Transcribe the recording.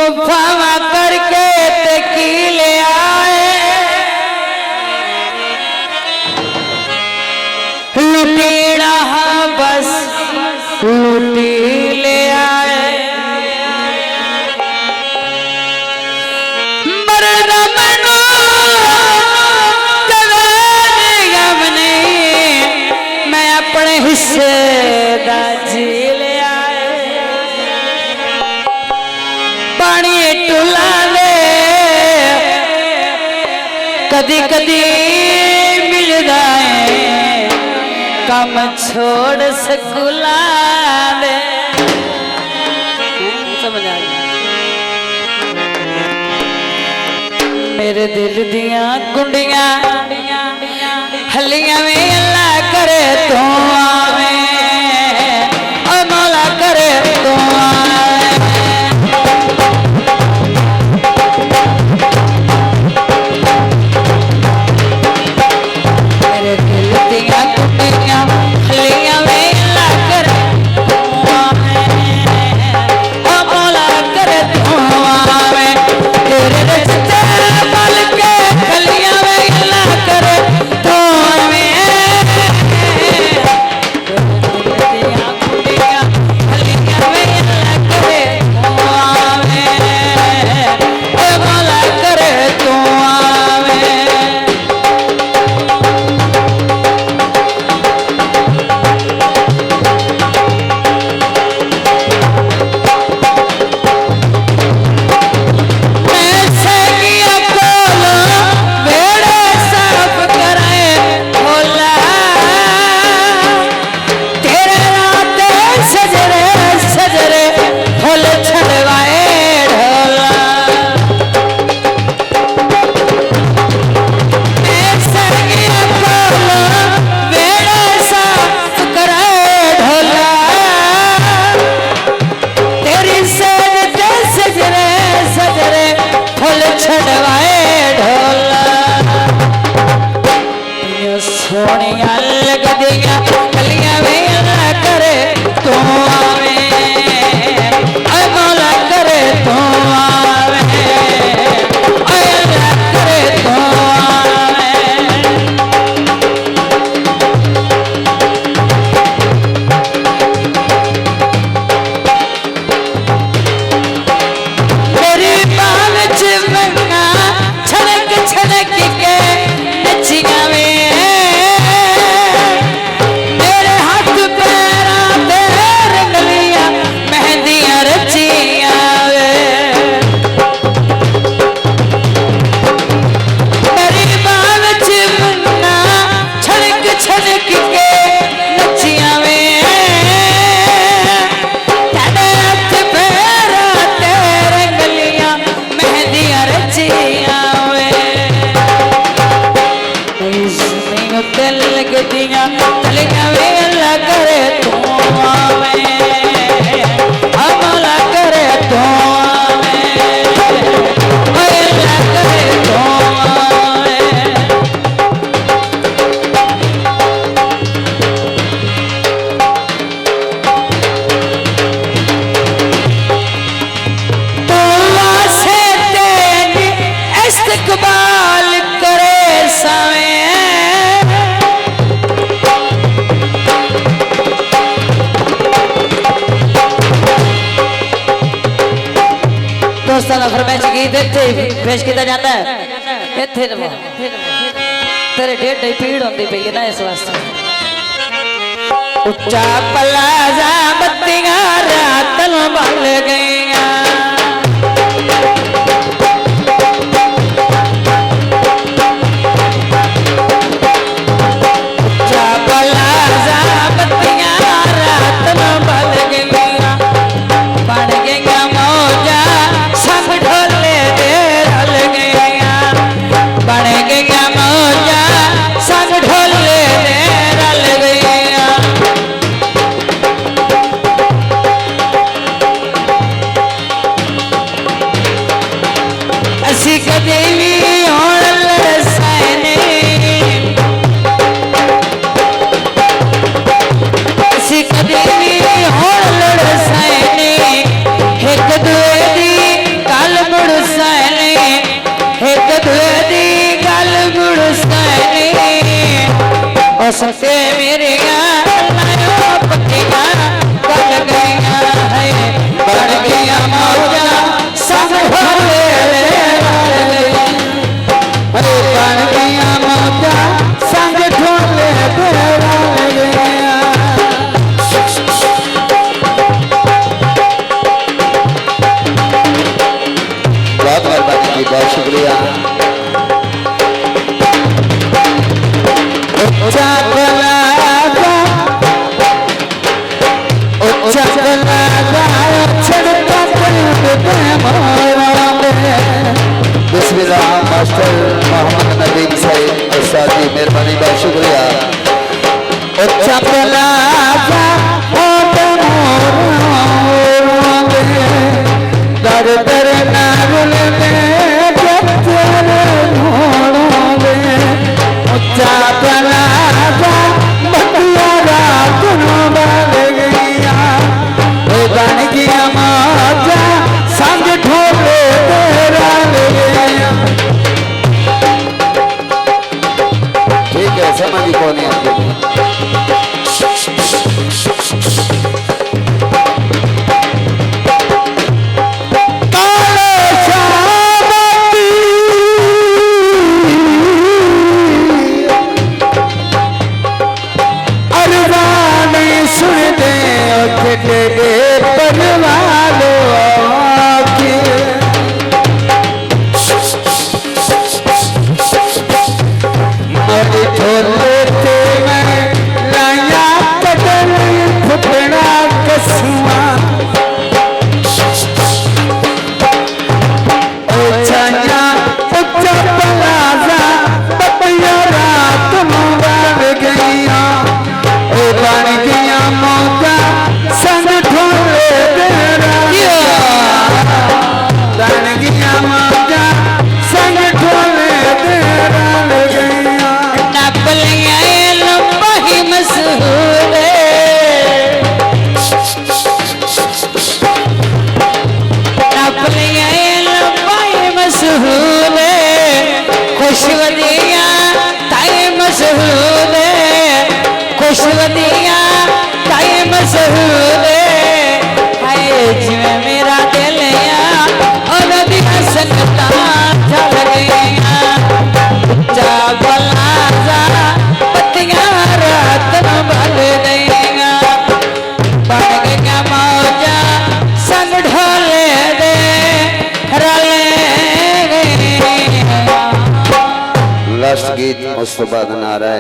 वफावा करके तकीले आए लुटेड़ा बस लुटी ले आए मरना मनो गम नहीं मैं अपने हिस्से दा जी ले आए पानी टुला दे कदी कदी मिलदा है कम छोड़ सकुला दे समझ आ गया मेरे दिल दियां कुंडियां हलियां में अल्लाह करे तो आवे ओ मौला करे तो आवे मेरे दिल दियां कुंडियां हलियां में अल्लाह करे तो आवे ओ मौला करे तो आवे तेरे रिश्ते पल के हलियां में अल्लाह करे तो आवे सोनिया लग दिया कलियां में अल्लाह करे तो आवे ऐ मौला करे तो आवे ऐ अल्लाह करे तो आवे मेरी बाल चिमना छनक छनक के नचिया में फरमाइश गीत पेश किया जाता है इत्थे तेरे ढेड पीड़ होती पई है ना इस वास्ते उच्चा पलाजा बत्तियां रात बल गईया उच्चा पलाजा बत्तियां रात बल गईया बन गईया मौजा ढोले दे रल गया बन गया मौजा संग ढोले दे रल गया असी कदे भी होण लड़साने असी कदे भी होण लड़साने एक दूए दी हंसते मेरे पत्तियां गल गईया है बन गया मौजा संग ढोले अरे बन गया मौजा संग ढोले बहुत मेहरबानी की, बहुत शुक्रिया। बिस्मिल्लाह मास्टर मोहम्मद नदीम साहिब उस्ताद जी, मेहरबानी, बहुत शुक्रिया। दर दर नारुल में उच्चा पला बतिया रात बन गईया बन गया मौजा संग ढोले ठीक है, समझ कौन है आपके खुशवदिया टाइम सहूले हाय जिਵੇਂ मेरा दिल और दिया संगता चल गईया जा बलाजा पत्तियां रात बल गईया बन गया मौजा संग ढोले दे रले लास्ट गीत मुस्तफा नारा